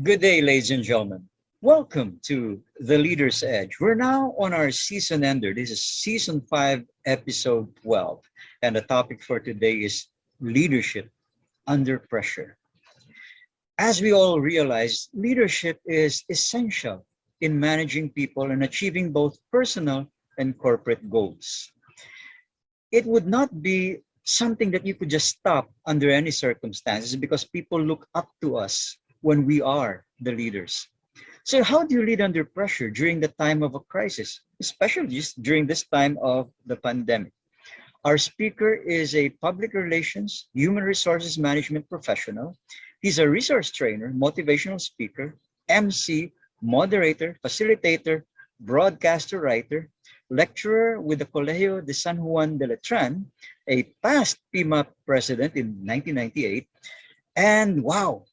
Good day, ladies and gentlemen. Welcome to The Leader's Edge. We're now on our season ender. This is season 5, episode 12. And the topic for today is leadership under pressure. As we all realize, leadership is essential in managing people and achieving both personal and corporate goals. It would not be something that you could just stop under any circumstances because people look up to us when we are the leaders. So how do you lead under pressure during the time of a crisis, especially just during this time of the pandemic? Our speaker is a public relations, human resources management professional. He's a resource trainer, motivational speaker, MC, moderator, facilitator, broadcaster, writer, lecturer with the Colegio de San Juan de LETRAN, a past PMAP president in 1998, and wow,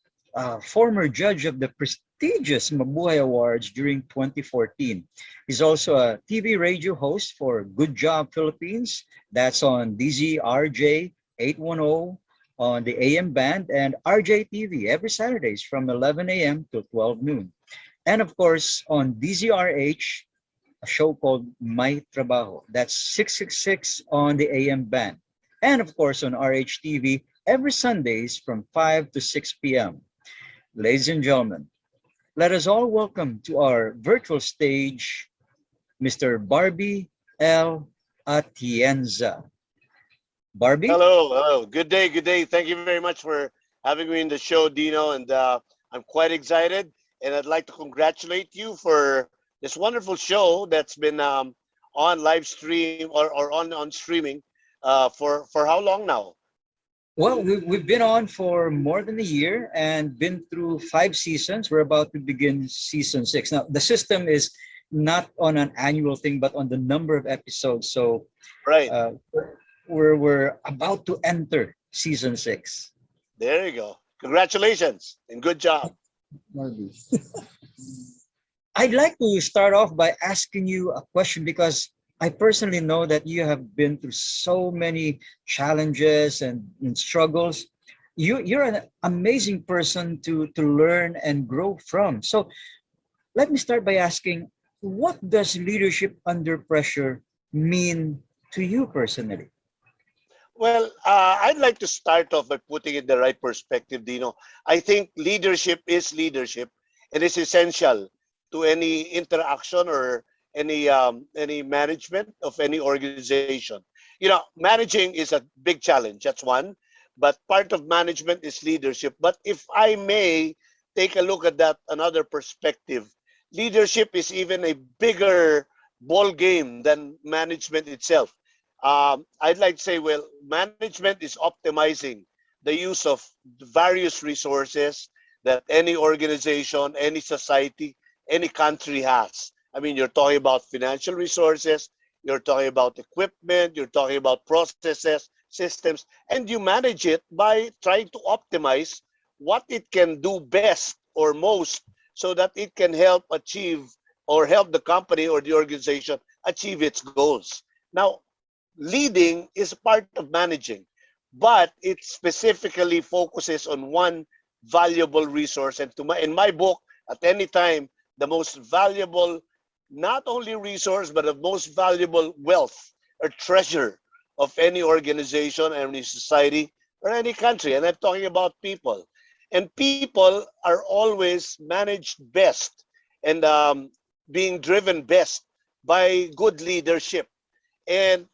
former judge of the prestigious MABUHAY Awards during 2014. He's also a TV radio host for Good Job Philippines. That's on DZRJ 810 on the AM band and RJTV every Saturdays from 11 a.m. to 12 noon. And of course, on DZRH, a show called My Trabaho. That's 666 on the AM band. And of course, on RHTV every Sundays from 5 to 6 p.m. Ladies and gentlemen, let us all welcome to our virtual stage Mr. Barbie L. Atienza. Barbie? Hello, hello. Good day, good day. Thank you very much for having me in the show, Dino. And I'm quite excited. And I'd like to congratulate you for this wonderful show that's been on live stream or on streaming for how long now? Well, we've been on for more than a year and been through 5 seasons. We're about to begin season 6. Now, the system is not on an annual thing, but on the number of episodes. So Right. we're about to enter season 6. There you go. Congratulations and good job. I'd like to start off by asking you a question because I personally know that you have been through so many challenges and struggles. You're an amazing person to learn and grow from. So let me start by asking, what does leadership under pressure mean to you personally? Well, I'd like to start off by putting it in the right perspective, Dino. I think leadership is leadership. It is essential to any interaction or any management of any organization. You know, managing is a big challenge. That's one. But part of management is leadership. But if I may take a look at that another perspective, leadership is even a bigger ball game than management itself. I'd like to say, well, management is optimizing the use of various resources that any organization, any society, any country has. I mean, you're talking about financial resources, you're talking about equipment, you're talking about processes, systems, and you manage it by trying to optimize what it can do best or most so that it can help achieve or help the company or the organization achieve its goals. Now, leading is part of managing, but it specifically focuses on one valuable resource. And in my book, at any time, the most valuable, not only resource, but the most valuable wealth or treasure of any organization, any society, or any country. And I'm talking about people. And people are always managed best and being driven best by good leadership. And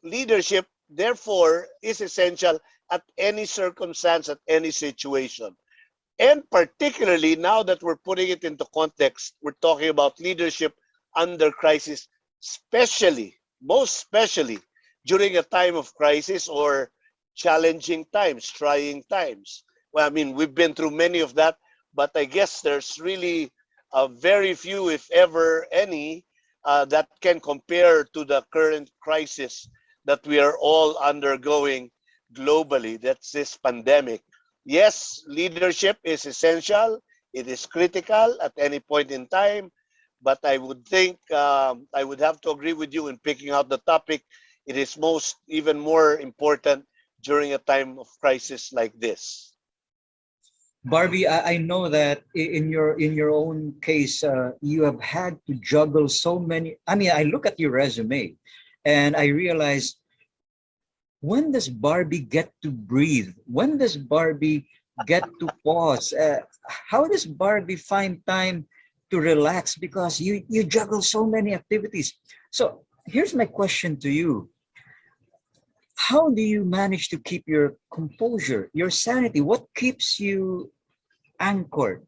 leadership, therefore, is essential at any circumstance, at any situation. And particularly now that we're putting it into context, we're talking about leadership under crisis, especially, most especially during a time of crisis or challenging times, trying times. Well, I mean, we've been through many of that, but I guess there's really very few, if ever any, that can compare to the current crisis that we are all undergoing globally. That's this pandemic. Yes, leadership is essential. It is critical at any point in time. But I would think I would have to agree with you in picking out the topic. It is even more important during a time of crisis like this. Barbie, I know that in your own case, you have had to juggle so many. I mean, I look at your resume, and I realize, when does Barbie get to breathe? When does Barbie get to pause? How does Barbie find time to relax? Because you juggle so many activities. So here's my question to you: how do you manage to keep your composure, your sanity? What keeps you anchored?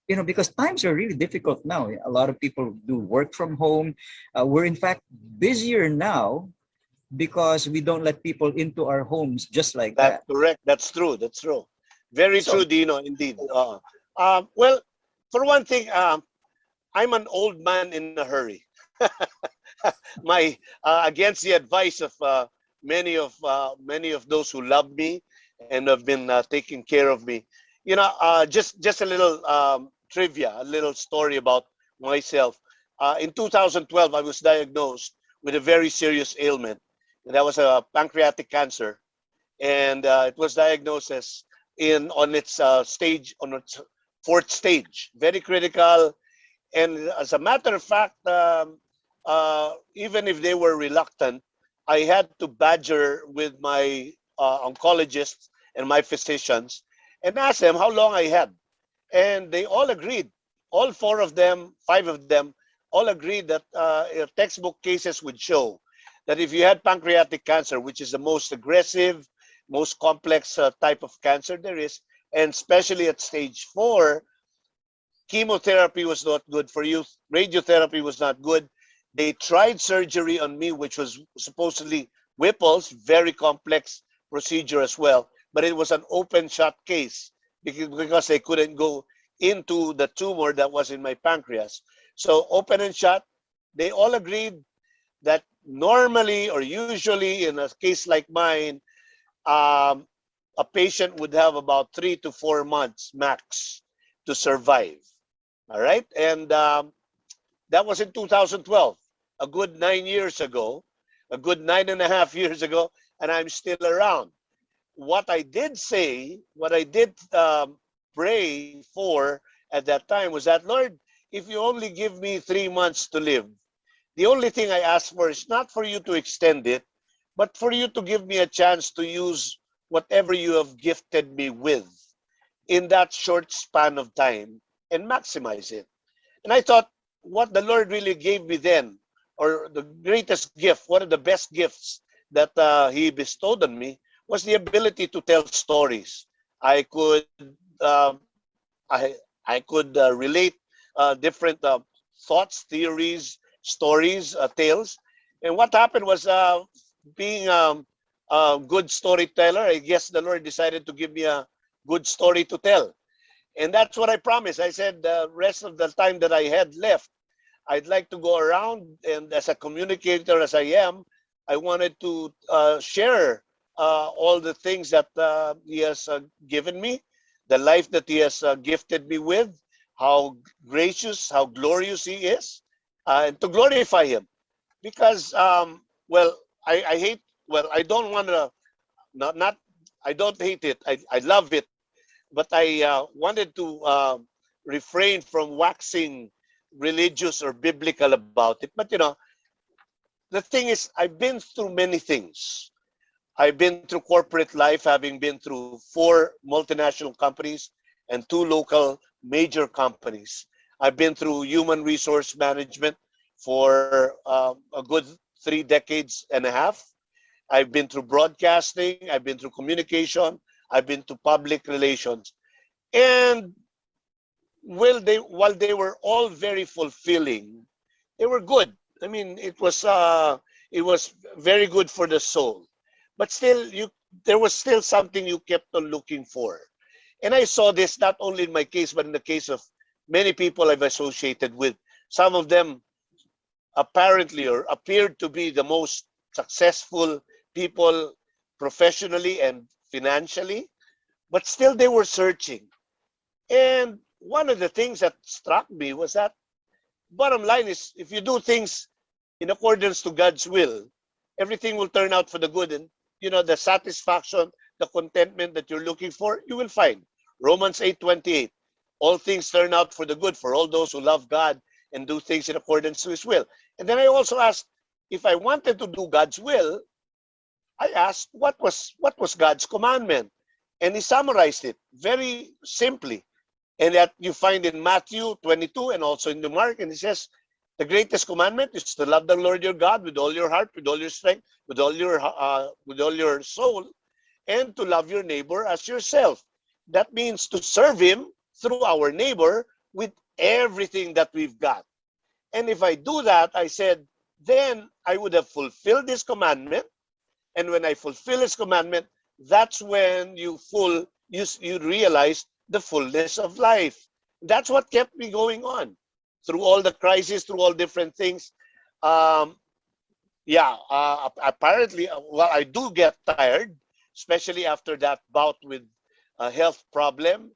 You know, because times are really difficult now. A lot of people do work from home. We're in fact busier now because we don't let people into our homes just like That's that. correct. That's true. That's true. Very true, So, Dino, indeed. Well, for one thing, I'm an old man in a hurry. My against the advice of many of those who love me and have been taking care of me. You know, just a little trivia, a little story about myself. In 2012, I was diagnosed with a very serious ailment, and that was a pancreatic cancer, and it was diagnosed as in on its stage on its fourth stage, very critical. And as a matter of fact, even if they were reluctant, I had to badger with my oncologists and my physicians and ask them how long I had. And they all agreed, all four of them, five of them, all agreed that textbook cases would show that if you had pancreatic cancer, which is the most aggressive, most complex type of cancer there is, and especially at stage 4, chemotherapy was not good for you. Radiotherapy was not good. They tried surgery on me, which was supposedly Whipple's, very complex procedure as well. But it was an open shot case because they couldn't go into the tumor that was in my pancreas. So open and shut. They all agreed that normally or usually in a case like mine, um, a patient would have about 3 to 4 months max to survive. All right. And that was in 2012, a good 9 years ago, a good 9.5 years ago, and I'm still around. What I did say, what I did pray for at that time was that, Lord, if you only give me 3 months to live, the only thing I ask for is not for you to extend it, but for you to give me a chance to use whatever you have gifted me with in that short span of time and maximize it. And I thought what the Lord really gave me then, or the greatest gift, one of the best gifts that He bestowed on me, was the ability to tell stories. I could um, I could relate different thoughts, theories, stories, tales. And what happened was being a good storyteller. I guess the Lord decided to give me a good story to tell. And that's what I promised. I said the rest of the time that I had left, I'd like to go around, and as a communicator as I am, I wanted to share all the things that He has given me, the life that He has gifted me with, how gracious, how glorious He is, and to glorify Him. Because, well, I hate, well, I don't want to, not, I don't hate it, I love it, but I wanted to refrain from waxing religious or biblical about it. But, you know, the thing is, I've been through many things. I've been through corporate life, having been through 4 multinational companies and 2 local major companies. I've been through human resource management for a good 3 decades and a half. I've been through broadcasting. I've been through communication. I've been to public relations. And while they were all very fulfilling, they were good. I mean, it was very good for the soul. But still, you there was still something you kept on looking for. And I saw this not only in my case, but in the case of many people I've associated with. Some of them apparently or appeared to be the most successful people professionally and financially, but still they were searching. And one of the things that struck me was that bottom line is if you do things in accordance to God's will, everything will turn out for the good. And you know, the satisfaction, the contentment that you're looking for, you will find. Romans 8:28. All things turn out for the good for all those who love God and do things in accordance to his will. And then I also asked, if I wanted to do God's will, I asked, what was God's commandment? And he summarized it very simply. And that you find in Matthew 22 and also in the Mark. And he says, the greatest commandment is to love the Lord your God with all your heart, with all your strength, with all your soul, and to love your neighbor as yourself. That means to serve him through our neighbor with everything that we've got. And if I do that, I said, then I would have fulfilled this commandment. And when I fulfill his commandment, that's when you realize the fullness of life. That's what kept me going on through all the crises, through all different things. Apparently, well, I do get tired, especially after that bout with a health problem.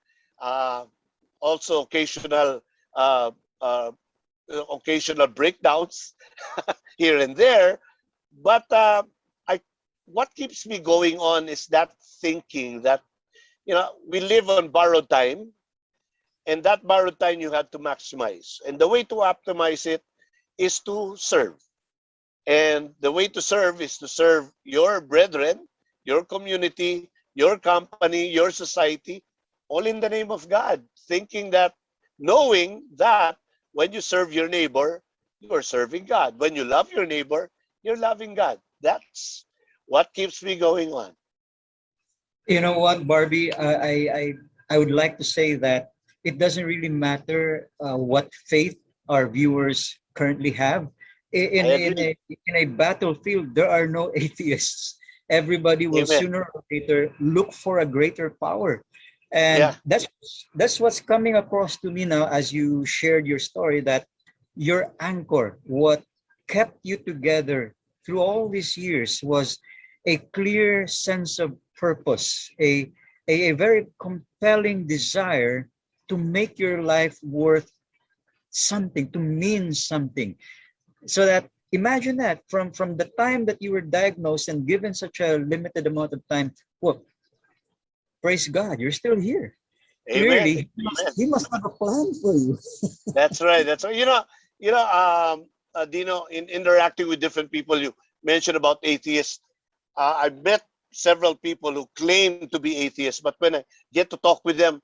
Also uh, uh, occasional breakdowns here and there. But what keeps me going on is that thinking that, we live on borrowed time, and that borrowed time you have to maximize. And the way to optimize it is to serve. And the way to serve is to serve your brethren, your community, your company, your society, all in the name of God, knowing that when you serve your neighbor, you are serving God. When you love your neighbor, you're loving God. That's what keeps me going on. You know what, Barbie? I would like to say that it doesn't really matter what faith our viewers currently have. In a battlefield, there are no atheists. Everybody will Amen. sooner or later look for a greater power. And Yeah. that's what's coming across to me now as you shared your story, that your anchor, what kept you together through all these years, was a clear sense of purpose, a very compelling desire to make your life worth something, to mean something. So that, imagine that from the time that you were diagnosed and given such a limited amount of time, well, praise God, you're still here. Amen. Clearly, Amen. he must have a plan for you. That's right. That's right. Dino, in interacting with different people, you mentioned about atheists. I've met several people who claim to be atheists, but when I get to talk with them,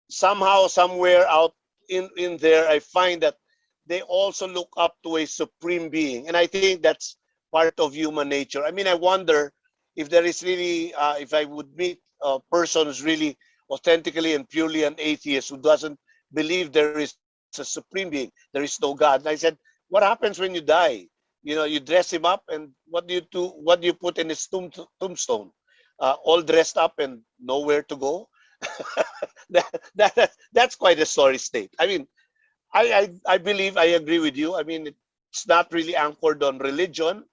somehow, somewhere out in there, I find that they also look up to a supreme being. And I think that's part of human nature. I mean, I wonder if there is really, if I would meet a person who's really authentically and purely an atheist who doesn't believe there is a supreme being, there is no God. And I said, what happens when you die? You dress him up, and what do you do? What do you put in his tombstone? All dressed up and nowhere to go. That's quite a sorry state. I mean, I believe, I agree with you. I mean, it's not really anchored on religion,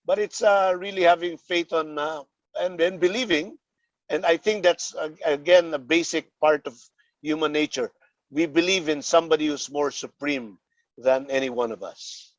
but it's really having faith on and believing. And I think that's again a basic part of human nature. We believe in somebody who's more supreme than any one of us.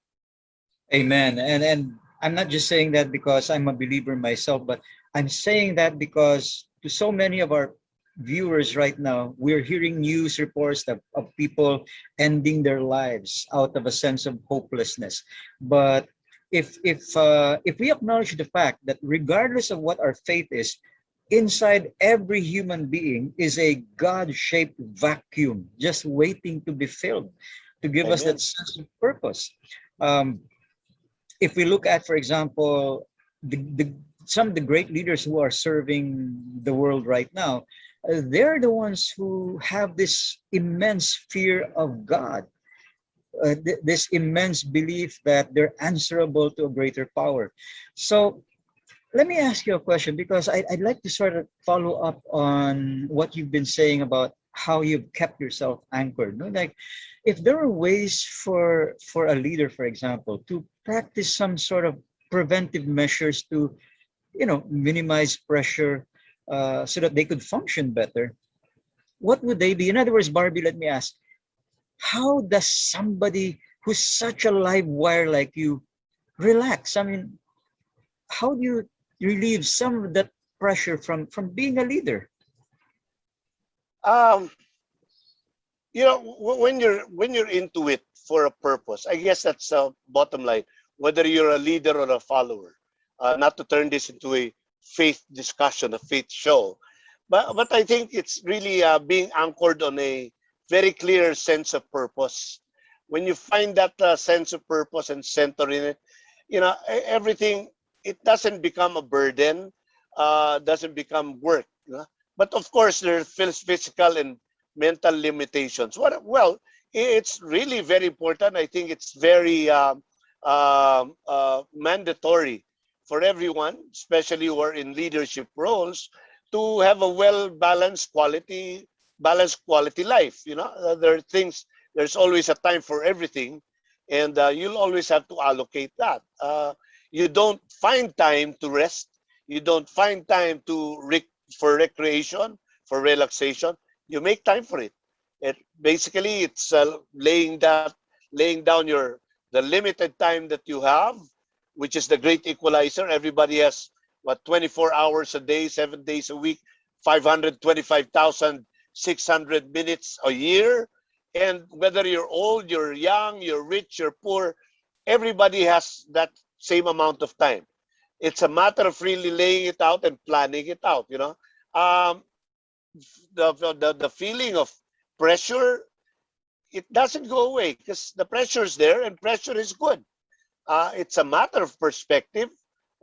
Amen. And I'm not just saying that because I'm a believer myself, but I'm saying that because to so many of our viewers right now, we're hearing news reports of people ending their lives out of a sense of hopelessness. But if we acknowledge the fact that regardless of what our faith is, inside every human being is a God-shaped vacuum just waiting to be filled, to give us that Amen. sense of purpose. Um, if we look at, for example, some of the great leaders who are serving the world right now, they're the ones who have this immense fear of God, this immense belief that they're answerable to a greater power. So let me ask you a question, because I'd like to sort of follow up on what you've been saying about how you've kept yourself anchored. No? Like, if there are ways for a leader, for example, to practice some sort of preventive measures to, minimize pressure, so that they could function better, what would they be? In other words, Barbie, let me ask, how does somebody who's such a live wire like you relax? I mean, how do you relieve some of that pressure from being a leader? Um, you know, when you're into it for a purpose, I guess that's the bottom line. Whether you're a leader or a follower, not to turn this into a faith discussion, a faith show, but I think it's really being anchored on a very clear sense of purpose. When you find that sense of purpose and center in it, you know, everything, it doesn't become a burden, doesn't become work. You know? But of course, there are physical and mental limitations. Well, it's really very important. I think it's very mandatory for everyone, especially who are in leadership roles, to have a well balanced quality life. You know, there are things. There's always a time for everything, and you'll always have to allocate that. You don't find time to rest. You don't find time to for recreation, for relaxation. You make time for it. Basically it's laying down the limited time that you have, which is the great equalizer. Everybody has what, 24 hours a day, 7 days a week, 525,600 minutes a year. And whether you're old, you're young, you're rich, you're poor, everybody has that same amount of time. It's a matter of really laying it out and planning it out, you know. Um, the feeling of pressure, it doesn't go away because the pressure is there, and pressure is good. It's a matter of perspective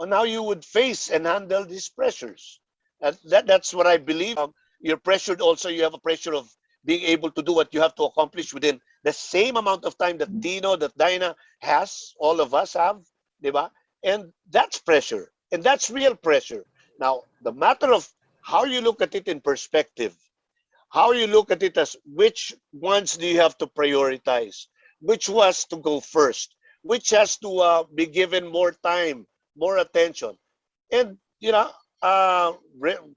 on how you would face and handle these pressures. That's what I believe. You're pressured also, you have a pressure of being able to do what you have to accomplish within the same amount of time that Dino, that Dinah has, all of us have, diba? And that's pressure, and that's real pressure. Now, the matter of how you look at it in perspective, how you look at it as which ones do you have to prioritize, which was to go first, which has to be given more time, more attention. And, you know,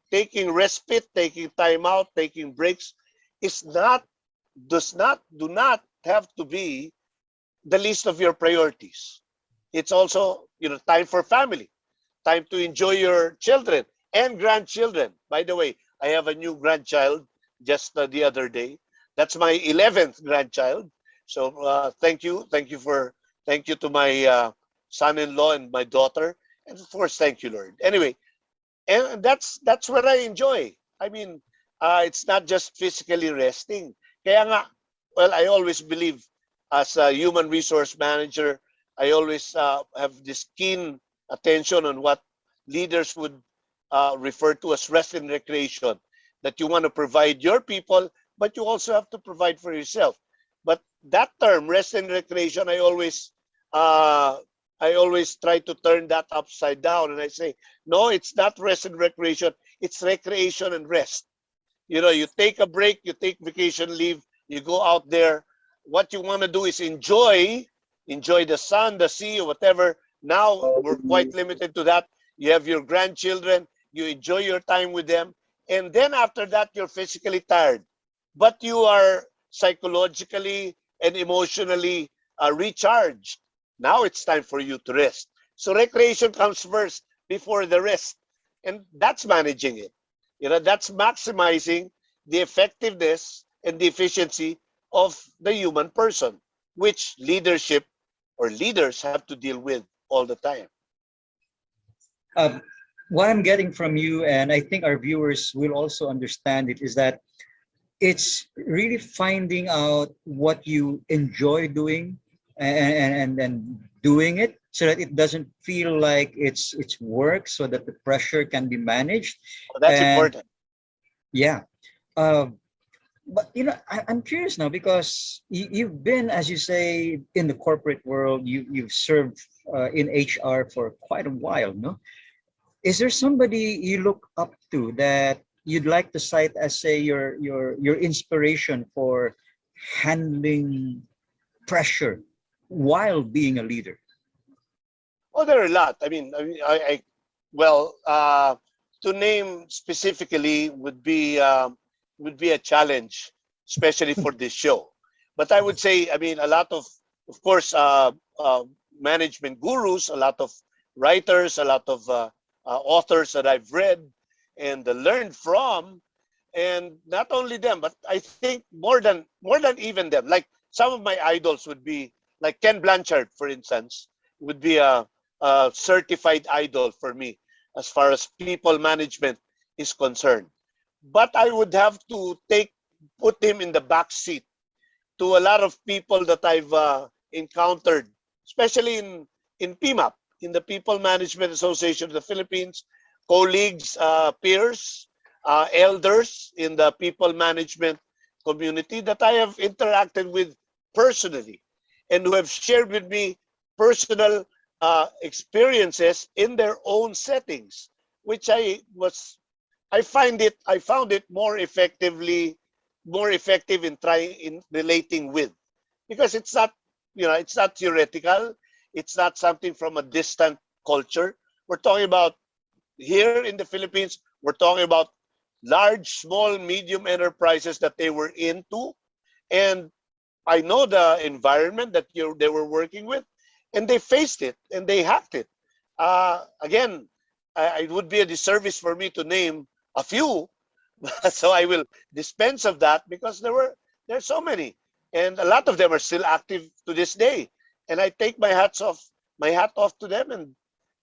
taking respite, taking time out, taking breaks is not, do not have to be the list of your priorities. It's also, you know, time for family, time to enjoy your children and grandchildren. By the way, I have a new grandchild just the other day. That's my 11th grandchild. So thank you to my son-in-law and my daughter, and of course, thank you, Lord. Anyway, and that's what I enjoy. I mean, it's not just physically resting. Kaya nga, well, I always believe as a human resource manager, I always have this keen attention on what leaders would refer to as rest and recreation, that you want to provide your people, but you also have to provide for yourself. But that term, rest and recreation, I always try to turn that upside down, and I say, no, it's not rest and recreation, it's recreation and rest. You know, you take a break, you take vacation leave, you go out there. What you want to do is enjoy the sun, the sea, or whatever. Now we're quite limited to that. You have your grandchildren, you enjoy your time with them, and then after that, you're physically tired, but you are psychologically and emotionally recharged. Now it's time for you to rest. So recreation comes first before the rest, and that's managing it. You know, that's maximizing the effectiveness and the efficiency of the human person, which leadership or leaders have to deal with all the time. Uh, what I'm getting from you, and I think our viewers will also understand it, is that it's really finding out what you enjoy doing, and then doing it so that it doesn't feel like it's work, so that the pressure can be managed. So that's And important. yeah, uh, but you know, I'm curious now, because you've been, as you say, in the corporate world. You've served in HR for quite a while, no? Is there somebody you look up to that you'd like to cite as, say, your inspiration for handling pressure while being a leader? Oh, there are a lot. Well, to name specifically would be a challenge, especially for this show. But I would say, I mean, a lot of course, management gurus, a lot of writers, a lot of authors that I've read and learned from, And not only them, but I think more than even them. Like some of my idols would be like Ken Blanchard, for instance, would be a certified idol for me as far as people management is concerned. But I would have to put him in the back seat to a lot of people that I've encountered, especially in PMAP, in the People Management Association of the Philippines, colleagues, peers, elders in the people management community that I have interacted with personally, and who have shared with me personal experiences in their own settings, which I found it more effective in trying in relating with, because it's not, it's not theoretical, it's not something from a distant culture. We're talking about here in the Philippines, we're talking about large, small, medium enterprises that they were into, and I know the environment that they were working with, and they faced it and they hacked it. Again, it would be a disservice for me to name a few, so I will dispense of that, because there's so many, and a lot of them are still active to this day. And I take my hat off to them, and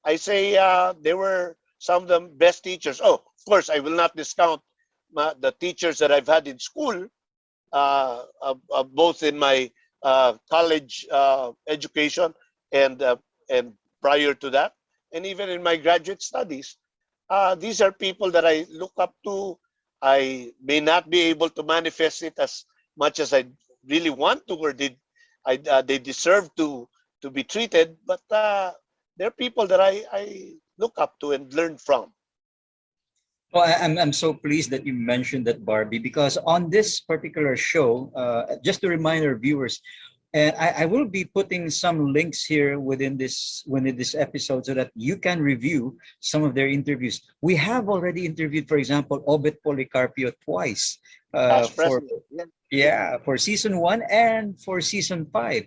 I say they were some of the best teachers. Oh, of course, I will not discount the teachers that I've had in school, both in my college education and prior to that, and even in my graduate studies. These are people that I look up to. I may not be able to manifest it as much as I really want to, or they deserve to be treated, but they're people that I look up to and learn from. Well, I'm so pleased that you mentioned that, Barbie, because on this particular show, just to remind our viewers, and I will be putting some links here within this episode so that you can review some of their interviews. We have already interviewed, for example, Obet Policarpio twice Past for president. for season 1 and for season 5,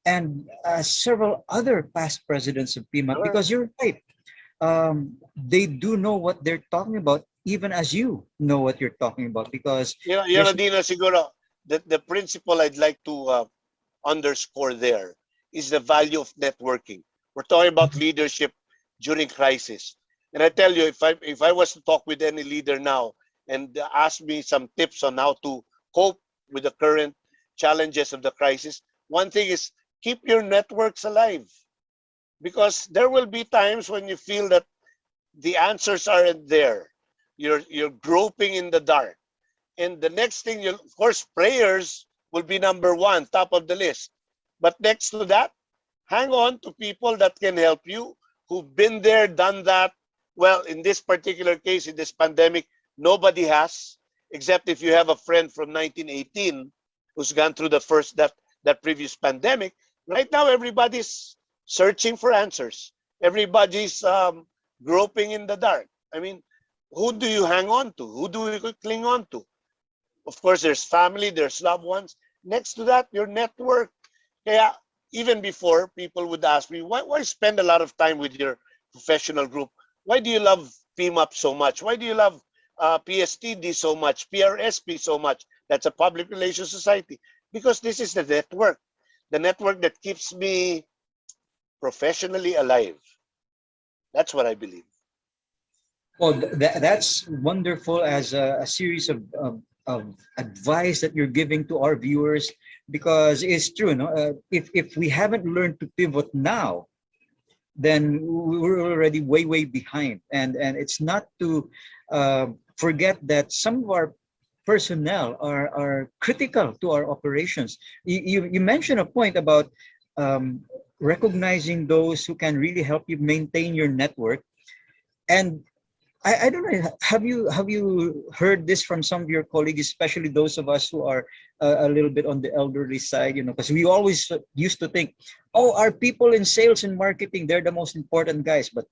and several other past presidents of PMAP. Because you're right, they do know what they're talking about, even as you know what you're talking about, because Dina, siguro, the principle I'd like to underscore there is the value of networking. We're talking about leadership during crisis. And I tell you, if I was to talk with any leader now and ask me some tips on how to cope with the current challenges of the crisis, one thing is keep your networks alive. Because there will be times when you feel that the answers aren't there. You're groping in the dark. And the next thing, of course, prayers will be number one, top of the list. But next to that, hang on to people that can help you, who've been there, done that. Well, in this particular case, in this pandemic, nobody has, except if you have a friend from 1918 who's gone through that previous pandemic. Right now, everybody's searching for answers. Everybody's groping in the dark. I mean, who do you hang on to? Who do you cling on to? Of course, there's family, there's loved ones. Next to that, your network. Kaya even before, people would ask me, why spend a lot of time with your professional group? Why do you love PMAP so much? Why do you love PSTD so much, PRSP so much? That's a public relations society. Because this is the network that keeps me professionally alive. That's what I believe. Well, that's wonderful as a series of advice that you're giving to our viewers, because it's true. No? If we haven't learned to pivot now, then we're already way behind. And it's not to forget that some of our personnel are critical to our operations. You mentioned a point about recognizing those who can really help you maintain your network. And I don't know, have you heard this from some of your colleagues, especially those of us who are a little bit on the elderly side, because we always used to think, oh, our people in sales and marketing, they're the most important guys. But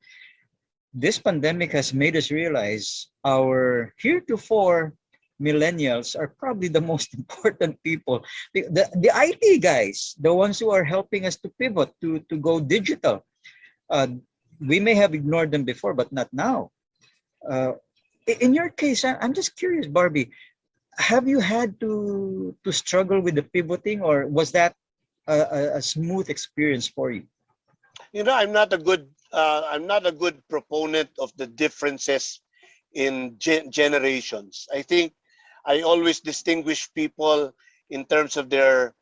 this pandemic has made us realize our heretofore millennials are probably the most important people. The IT guys, the ones who are helping us to pivot, to go digital. We may have ignored them before, but not now. In your case, I'm just curious, Barbie, have you had to struggle with the pivoting, or was that a smooth experience for you? You know, I'm not a good proponent of the differences in generations. I think I always distinguish people in terms of their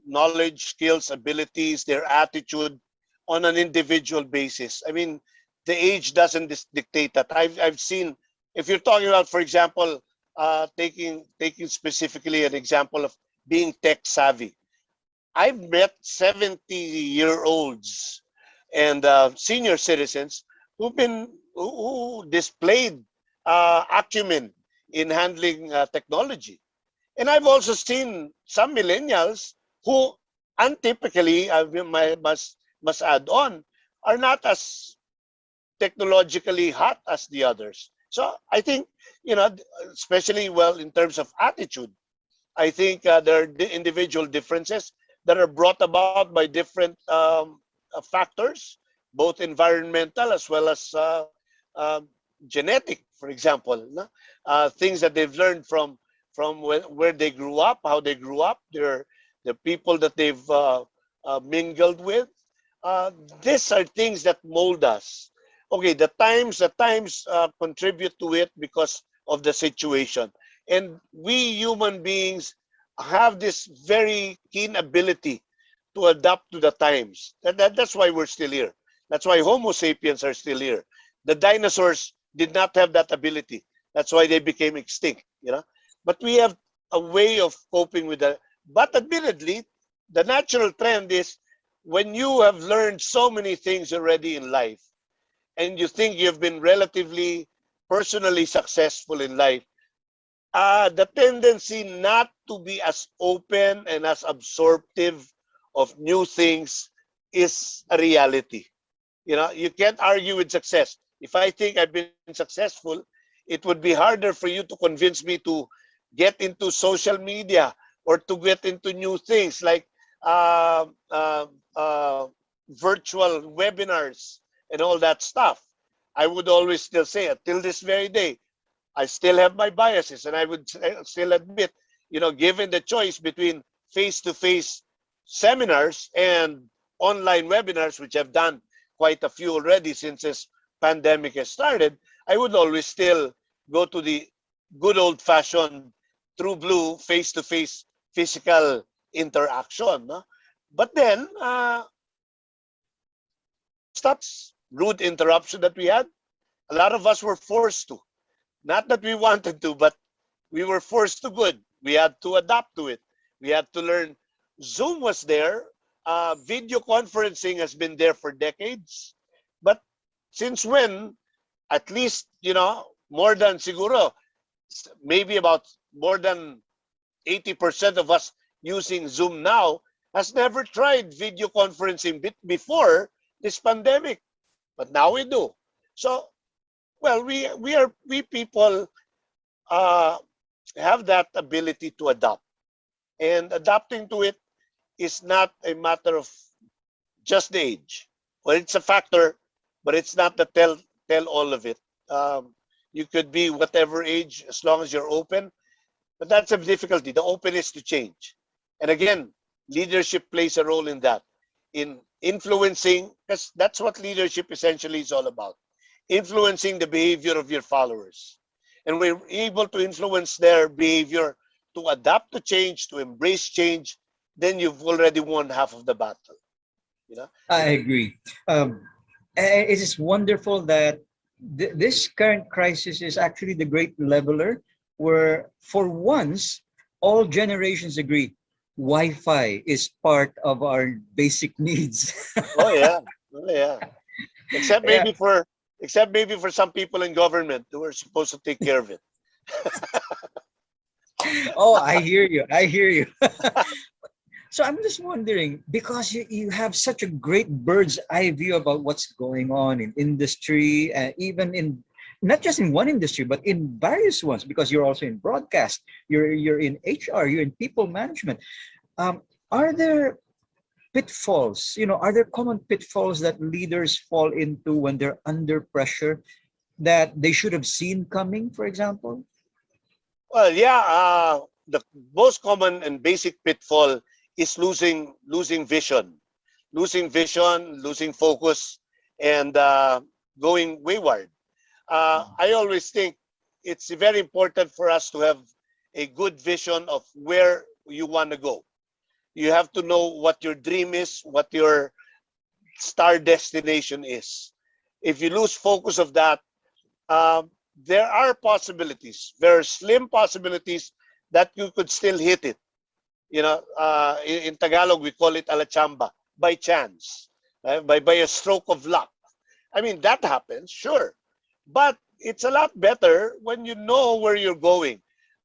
knowledge, skills, abilities, their attitude on an individual basis. I mean, the age doesn't dictate that. I've seen, if you're talking about, for example, taking specifically an example of being tech savvy. I've met 70-year-olds and senior citizens who displayed acumen in handling technology. And I've also seen some millennials who untypically, must add on, are not as technologically hot as the others. So I think, you know, especially well in terms of attitude, I think there are individual differences that are brought about by different factors, both environmental as well as uh, genetic, for example. No? Things that they've learned from where they grew up, how they grew up, the people that they've mingled with. Uh, these are things that mold us. Okay, the times contribute to it because of the situation, and we human beings have this very keen ability to adapt to the times. That's why we're still here. That's why Homo sapiens are still here. The dinosaurs did not have that ability. That's why they became extinct. You know, but we have a way of coping with that. But admittedly, the natural trend is when you have learned so many things already in life, and you think you've been relatively personally successful in life, the tendency not to be as open and as absorptive of new things is a reality. You know, you can't argue with success. If I think I've been successful, it would be harder for you to convince me to get into social media or to get into new things like uh, uh, uh, virtual webinars and all that stuff. I would always still say, until this very day, I still have my biases, and I would still admit, you know, given the choice between face-to-face seminars and online webinars, which I've done quite a few already since this pandemic has started, I would always still go to the good old-fashioned, true blue, face-to-face physical interaction. No? But then, stops, rude interruption that we had, a lot of us were forced to. Not that we wanted to, but we were forced to good. We had to adapt to it. We had to learn. Zoom was there. Video conferencing has been there for decades. But since when, at least, you know, more than siguro, maybe about more than 80% of us using Zoom now has never tried video conferencing before this pandemic. But now we do. So, well, we people uh, have that ability to adapt, and adapting to it is not a matter of just the age. Well, it's a factor, but it's not the tell all of it. You could be whatever age as long as you're open, but that's a difficulty. The openness to change, and again, leadership plays a role in that, in influencing, because that's what leadership essentially is all about, influencing the behavior of your followers. And we're able to influence their behavior to adapt to change, to embrace change, then you've already won half of the battle. You know? I agree. It is wonderful that this current crisis is actually the great leveler, where for once all generations agree Wi-Fi is part of our basic needs. Oh yeah. Oh yeah. Except Yeah. maybe for some people in government who are supposed to take care of it. Oh, I hear you. I hear you. So I'm just wondering, because you have such a great bird's eye view about what's going on in industry, even in not just in one industry, but in various ones, because you're also in broadcast, you're in HR, you're in people management. Um, are there pitfalls? You know, are there common pitfalls that leaders fall into when they're under pressure? that they should have seen coming, for example? Well, yeah, the most common and basic pitfall is losing vision, losing focus, and going wayward. I always think it's very important for us to have a good vision of where you want to go. You have to know what your dream is, what your star destination is. If you lose focus of that, um, there are possibilities. There are slim possibilities that you could still hit it. You know, in Tagalog we call it alachamba, by chance, by a stroke of luck. I mean that happens, sure, but it's a lot better when you know where you're going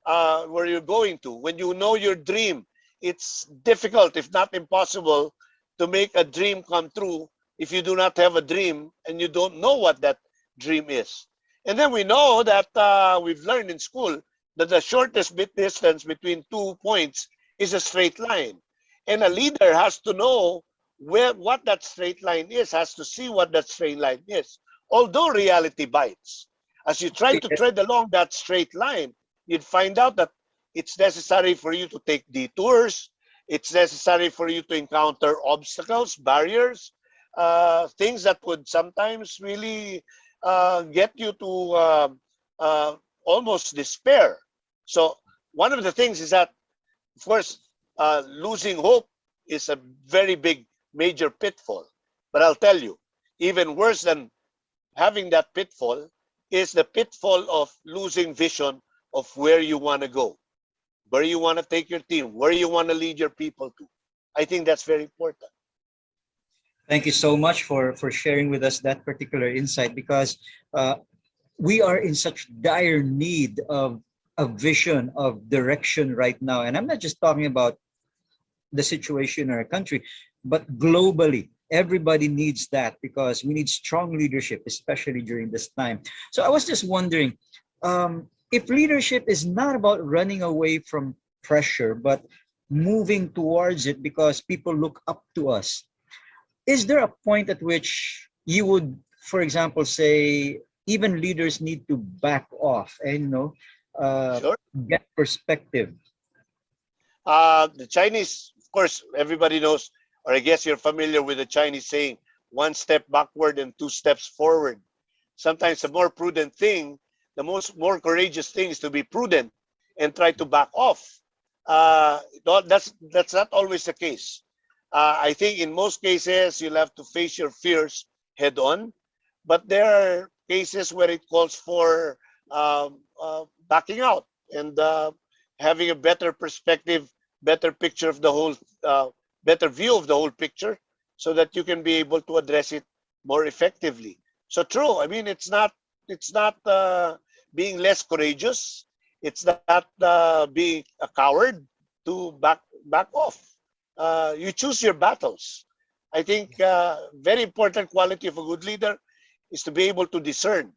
to. When you know your dream, it's difficult, if not impossible, to make a dream come true if you do not have a dream and you don't know what that dream is. And then we know that we've learned in school that the shortest bit distance between 2 points is a straight line. And a leader has to know what that straight line is, has to see what that straight line is. Although reality bites, as you try to tread along that straight line, you'd find out that it's necessary for you to take detours. It's necessary for you to encounter obstacles, barriers, things that would sometimes really get you to uh, almost despair. So one of the things is that, of course, losing hope is a very big, major pitfall. But I'll tell you, even worse than having that pitfall is the pitfall of losing vision of where you want to go, where you want to take your team, where you want to lead your people to. I think that's very important. Thank you so much for sharing with us that particular insight, because uh, we are in such dire need of a vision of direction right now. And I'm not just talking about the situation in our country, but globally. Everybody needs that because we need strong leadership, especially during this time. So I was just wondering, if leadership is not about running away from pressure, but moving towards it because people look up to us, is there a point at which you would, for example, say even leaders need to back off and uh, Sure. get perspective? The Chinese, of course, everybody knows, or I guess you're familiar with the Chinese saying, one step backward and two steps forward. Sometimes the more prudent thing, the more courageous thing is to be prudent and try to back off. That's not always the case. I think in most cases you'll have to face your fears head on, but there are cases where it calls for backing out and having a better perspective, better picture of the whole, better view of the whole picture, so that you can be able to address it more effectively. So true. I mean, it's not being less courageous. It's not being a coward to back off. You choose your battles. I think very important quality of a good leader is to be able to discern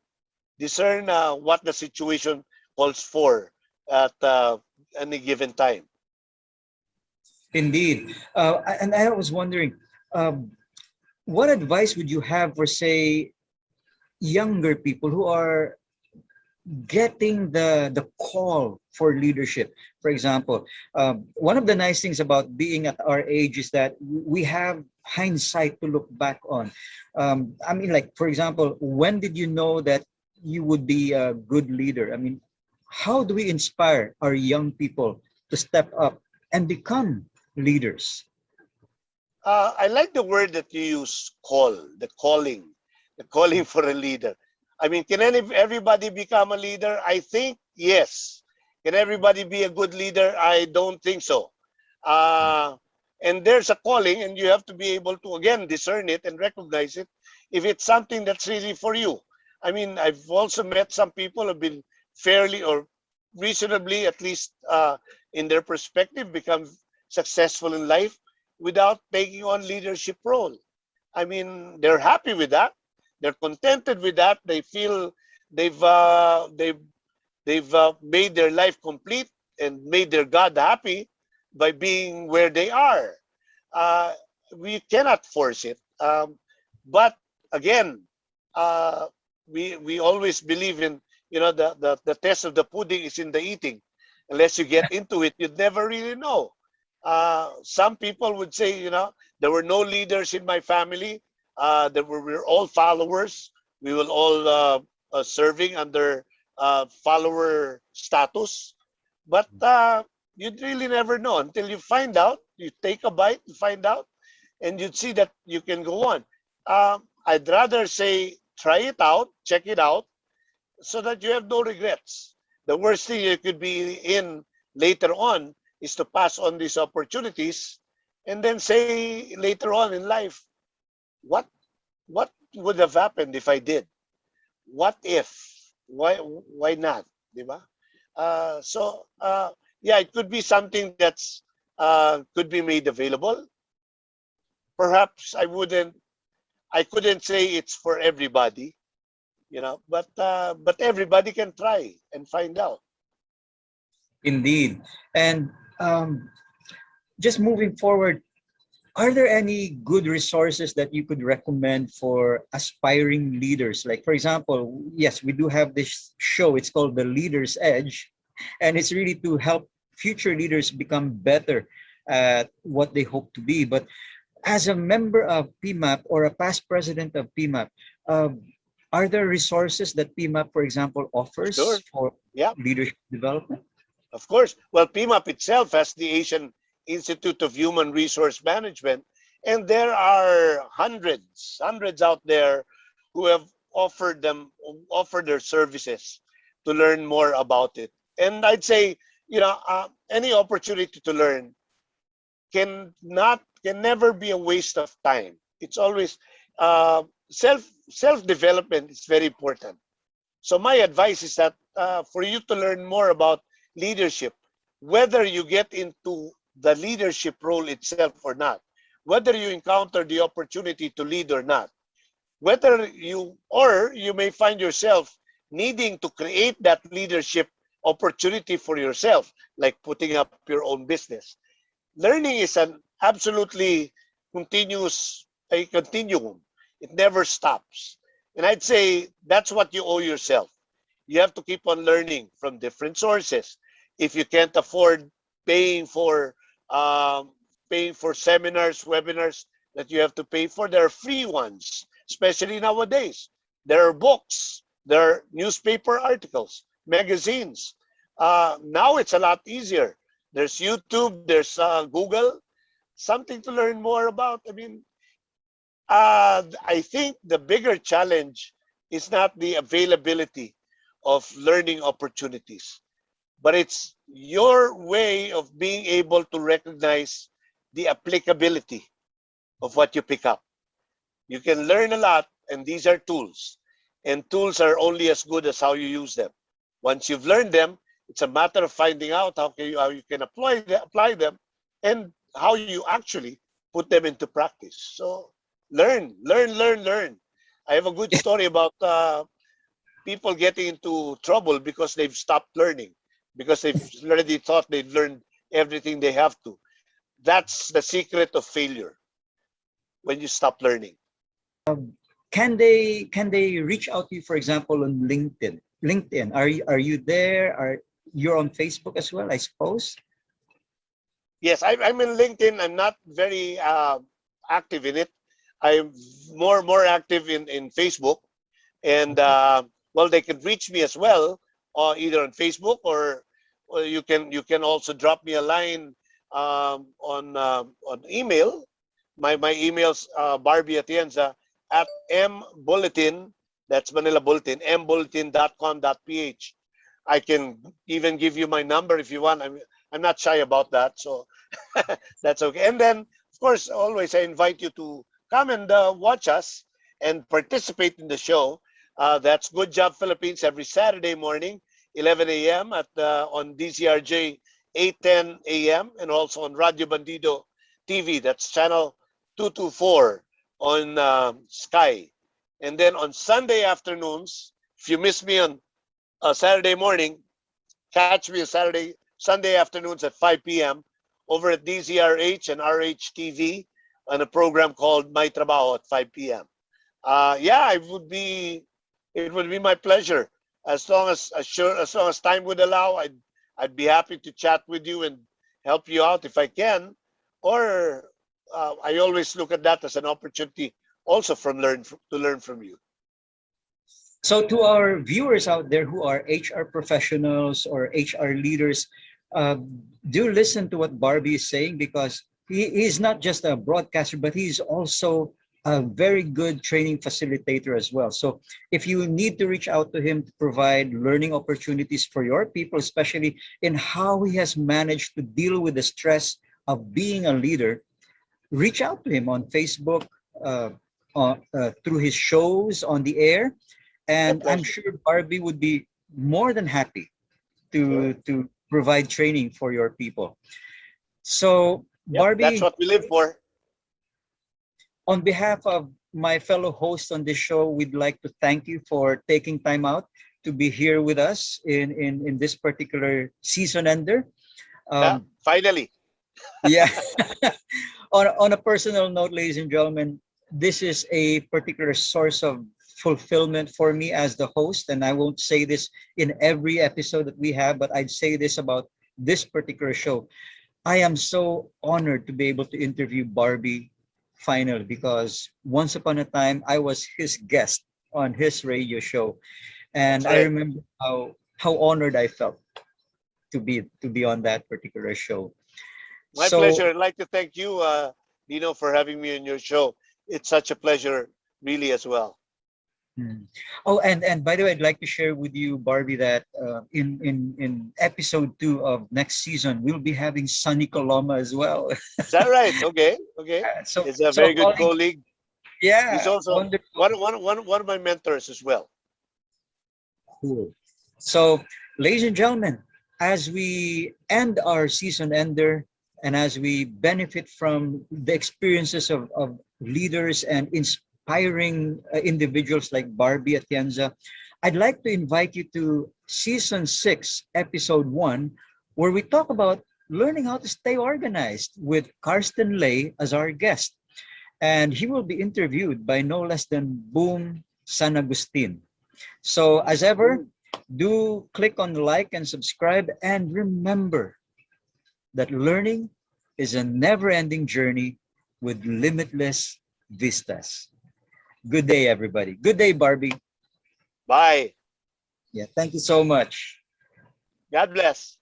what the situation calls for at any given time. Indeed. And I was wondering, um, what advice would you have for, say, younger people who are getting the call for leadership? For example, one of the nice things about being at our age is that we have hindsight to look back on. I mean, like, for example, when did you know that you would be a good leader? I mean, how do we inspire our young people to step up and become leaders? I like the word that you use, the calling for a leader. I mean, can everybody become a leader? I think yes. Can everybody be a good leader? I don't think so. Uh, and there's a calling, and you have to be able to, again, discern it and recognize it if it's something that's really for you. I mean, I've also met some people who have been fairly or reasonably, at least in their perspective, become successful in life without taking on leadership role. I mean, they're happy with that. They're contented with that. They feel they've uh, they've they've made their life complete and made their God happy by being where they are. Uh, we cannot force it. But again, uh, we always believe in, the test of the pudding is in the eating. Unless you get into it, you'd never really know. Some people would say, there were no leaders in my family. We're all followers. We will all serving under follower status. But you'd really never know until you find out. You take a bite, you find out, and you'd see that you can go on. I'd rather say try it out, check it out, so that you have no regrets. The worst thing you could be in later on is to pass on these opportunities and then say later on in life, what what would have happened if I did? What if? Why not? Diba? Yeah, it could be something that's could be made available. Perhaps I couldn't say it's for everybody, but everybody can try and find out. Indeed. And just moving forward, are there any good resources that you could recommend for aspiring leaders? Like, for example, yes, we do have this show. It's called The Leader's Edge, and it's really to help future leaders become better at what they hope to be. But as a member of PMAP or a past president of PMAP, are there resources that PMAP, for example, offers Sure. for Yeah. leadership development? Of course. Well, PMAP itself has the Asian Institute of Human Resource Management, and there are hundreds out there who have offered their services to learn more about it. And I'd say, any opportunity to learn can never be a waste of time. It's always self development is very important. So my advice is that for you to learn more about leadership, whether you get into the leadership role itself or not, whether you encounter the opportunity to lead or not, whether you may find yourself needing to create that leadership opportunity for yourself, like putting up your own business. Learning is an absolutely a continuum. It never stops. And I'd say that's what you owe yourself. You have to keep on learning from different sources. If you can't afford paying for seminars, webinars that you have to pay for, there are free ones, especially nowadays. There are books, there are newspaper articles, magazines. Now it's a lot easier. There's YouTube, there's Google, something to learn more about. I think the bigger challenge is not the availability of learning opportunities, but it's your way of being able to recognize the applicability of what you pick up. You can learn a lot, and these are tools. And tools are only as good as how you use them. Once you've learned them, it's a matter of finding out how you can apply them and how you actually put them into practice. So learn. I have a good story about people getting into trouble because they've stopped learning, because they've already thought they've learned everything they have to. That's the secret of failure, when you stop learning. Can they reach out to you, for example, on LinkedIn? Are you there? You're on Facebook as well, I suppose? Yes, I'm in LinkedIn. I'm not very active in it. I'm more active in Facebook, and well, they can reach me as well, either on Facebook or you can also drop me a line on email. My email's Barbie Atienza at mbulletin. That's Manila Bulletin, mbulletin.com.ph. I can even give you my number if you want. I'm not shy about that, so that's okay. And then, of course, always I invite you to come and watch us and participate in the show. That's Good Job Philippines every Saturday morning, 11 a.m. on DZRJ 8:10 a.m. and also on Radio Bandido TV. That's channel 224 on Sky. And then on Sunday afternoons, if you miss me on Saturday morning, catch me on Sunday afternoons at 5 p.m. over at DZRH and RJTV on a program called My Trabaho at 5 p.m. Yeah, I would be it would be my pleasure. As long as time would allow, I'd be happy to chat with you and help you out if I can. Or I always look at that as an opportunity also to learn from you. So to our viewers out there who are HR professionals or HR leaders, do listen to what Barbie is saying, because he is not just a broadcaster, but he's also a very good training facilitator as well. So if you need to reach out to him to provide learning opportunities for your people, especially in how he has managed to deal with the stress of being a leader, reach out to him on Facebook, through his shows on the air. And I'm sure Barbie would be more than happy to provide training for your people. So Barbie, that's what we live for. On behalf of my fellow hosts on this show, we'd like to thank you for taking time out to be here with us in this particular season ender. Finally. Yeah. On a personal note, ladies and gentlemen, this is a particular source of fulfillment for me as the host, and I won't say this in every episode that we have, but I'd say this about this particular show. I am so honored to be able to interview Barbie finally, because once upon a time I was his guest on his radio show, and I remember how honored I felt to be on that particular show. My pleasure. I'd like to thank you, Dino, for having me on your show. It's such a pleasure, really, as well. Oh, and by the way, I'd like to share with you, Barbie, that in episode 2 of next season, we'll be having Sunny Coloma as well. Is that right? Okay. So he's a very good colleague. Yeah. He's also one of my mentors as well. Cool. So, ladies and gentlemen, as we end our season ender, and as we benefit from the experiences of leaders and inspiring individuals like Barbie Atienza, I'd like to invite you to season 6, episode 1, where we talk about learning how to stay organized with Karsten Lay as our guest. And he will be interviewed by no less than Boom San Agustin. So as ever, do click on like and subscribe, and remember that learning is a never-ending journey with limitless vistas. Good day, everybody. Good day, Barbie. Bye. Yeah, thank you so much. God bless.